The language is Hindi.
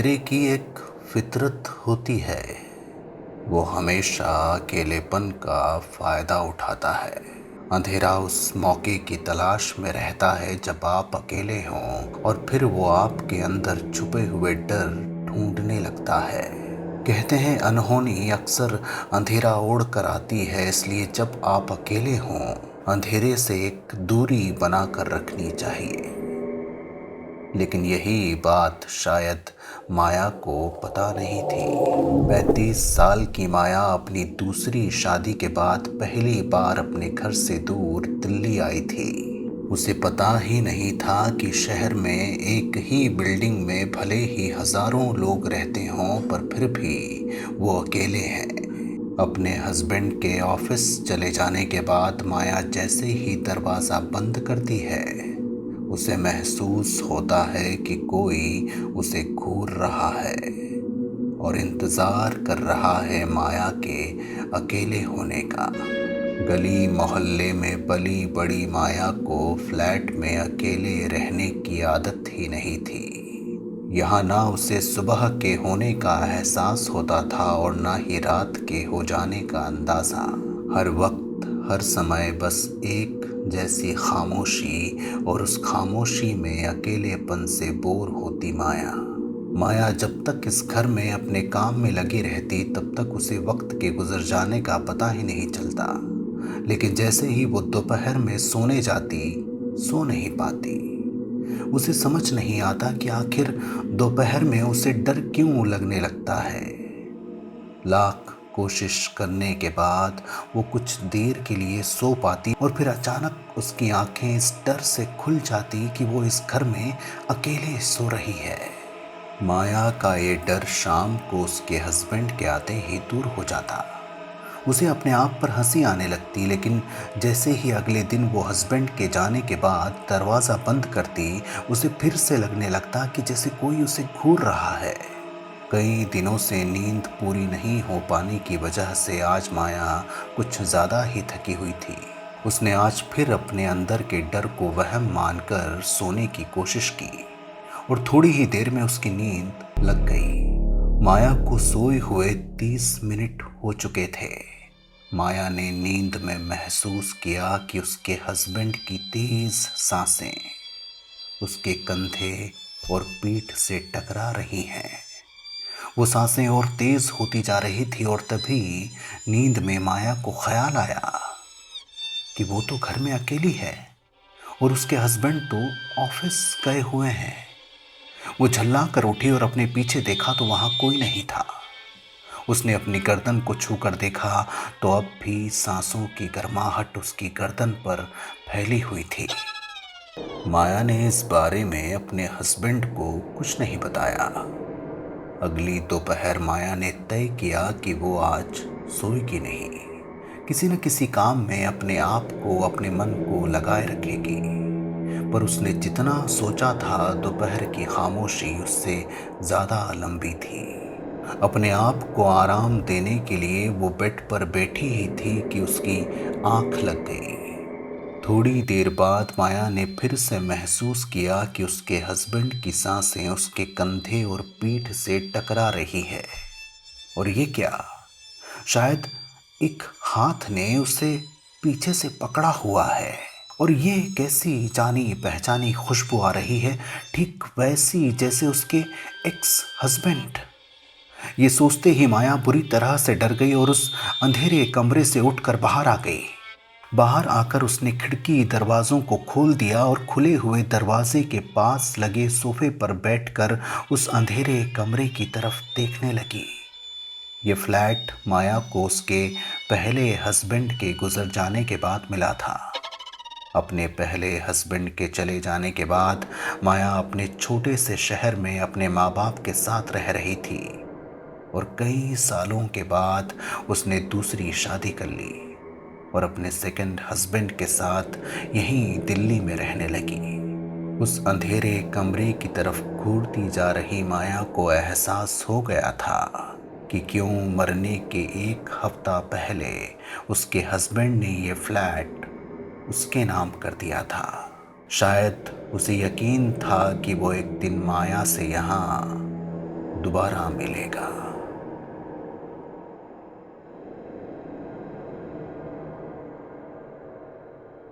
अंधेरे की एक फितरत होती है। वो हमेशा अकेलेपन का फायदा उठाता है। अंधेरा उस मौके की तलाश में रहता है जब आप अकेले हों और फिर वो आपके अंदर छुपे हुए डर ढूंढने लगता है। कहते हैं अनहोनी अक्सर अंधेरा ओढ़ कर आती है, इसलिए जब आप अकेले हों अंधेरे से एक दूरी बनाकर रखनी चाहिए। लेकिन यही बात शायद माया को पता नहीं थी। 35 साल की माया अपनी दूसरी शादी के बाद पहली बार अपने घर से दूर दिल्ली आई थी। उसे पता ही नहीं था कि शहर में एक ही बिल्डिंग में भले ही हजारों लोग रहते हों पर फिर भी वो अकेले हैं। अपने हस्बैंड के ऑफिस चले जाने के बाद माया जैसे ही दरवाज़ा बंद करती है उसे महसूस होता है कि कोई उसे घूर रहा है और इंतज़ार कर रहा है माया के अकेले होने का। गली मोहल्ले में पली बड़ी माया को फ्लैट में अकेले रहने की आदत ही नहीं थी। यहाँ ना उसे सुबह के होने का एहसास होता था और ना ही रात के हो जाने का अंदाज़ा। हर वक्त हर समय बस एक जैसी खामोशी और उस खामोशी में अकेलेपन से बोर होती माया। माया जब तक इस घर में अपने काम में लगी रहती तब तक उसे वक्त के गुजर जाने का पता ही नहीं चलता। लेकिन जैसे ही वो दोपहर में सोने जाती सो नहीं पाती। उसे समझ नहीं आता कि आखिर दोपहर में उसे डर क्यों लगने लगता है। लाख कोशिश करने के बाद वो कुछ देर के लिए सो पाती और फिर अचानक उसकी आंखें इस डर से खुल जाती कि वो इस घर में अकेले सो रही है। माया का ये डर शाम को उसके हस्बैंड के आते ही दूर हो जाता। उसे अपने आप पर हंसी आने लगती, लेकिन जैसे ही अगले दिन वो हस्बैंड के जाने के बाद दरवाज़ा बंद करती उसे फिर से लगने लगता कि जैसे कोई उसे घूर रहा है। कई दिनों से नींद पूरी नहीं हो पाने की वजह से आज माया कुछ ज़्यादा ही थकी हुई थी। उसने आज फिर अपने अंदर के डर को वहम मानकर सोने की कोशिश की और थोड़ी ही देर में उसकी नींद लग गई। माया को सोए हुए 30 मिनट हो चुके थे। माया ने नींद में महसूस किया कि उसके हस्बैंड की तेज सांसें उसके कंधे और पीठ से टकरा रही हैं। वो सांसें और तेज होती जा रही थी और तभी नींद में माया को ख्याल आया कि वो तो घर में अकेली है और उसके हस्बैंड तो ऑफिस गए हुए हैं। वो झल्ला कर उठी और अपने पीछे देखा तो वहां कोई नहीं था। उसने अपनी गर्दन को छूकर देखा तो अब भी सांसों की गर्माहट उसकी गर्दन पर फैली हुई थी। माया ने इस बारे में अपने हस्बैंड को कुछ नहीं बताया। अगली दोपहर माया ने तय किया कि वो आज सोएगी नहीं, किसी न किसी काम में अपने आप को अपने मन को लगाए रखेगी। पर उसने जितना सोचा था दोपहर की खामोशी उससे ज़्यादा लंबी थी। अपने आप को आराम देने के लिए वो बेड पर बैठी ही थी कि उसकी आंख लग गई। थोड़ी देर बाद माया ने फिर से महसूस किया कि उसके हस्बैंड की सांसें उसके कंधे और पीठ से टकरा रही है। और ये क्या, शायद एक हाथ ने उसे पीछे से पकड़ा हुआ है और ये कैसी जानी पहचानी खुशबू आ रही है, ठीक वैसी जैसे उसके एक्स हस्बैंड। ये सोचते ही माया बुरी तरह से डर गई और उस अंधेरे कमरे से उठकर बाहर आ गई। बाहर आकर उसने खिड़की दरवाज़ों को खोल दिया और खुले हुए दरवाजे के पास लगे सोफे पर बैठकर उस अंधेरे कमरे की तरफ देखने लगी। ये फ्लैट माया को उसके पहले हस्बैंड के गुजर जाने के बाद मिला था। अपने पहले हस्बैंड के चले जाने के बाद माया अपने छोटे से शहर में अपने माँ बाप के साथ रह रही थी और कई सालों के बाद उसने दूसरी शादी कर ली और अपने सेकंड हस्बैंड के साथ यहीं दिल्ली में रहने लगी। उस अंधेरे कमरे की तरफ घूरती जा रही माया को एहसास हो गया था कि क्यों मरने के एक हफ्ता पहले उसके हस्बैंड ने ये फ्लैट उसके नाम कर दिया था। शायद उसे यकीन था कि वो एक दिन माया से यहाँ दोबारा मिलेगा।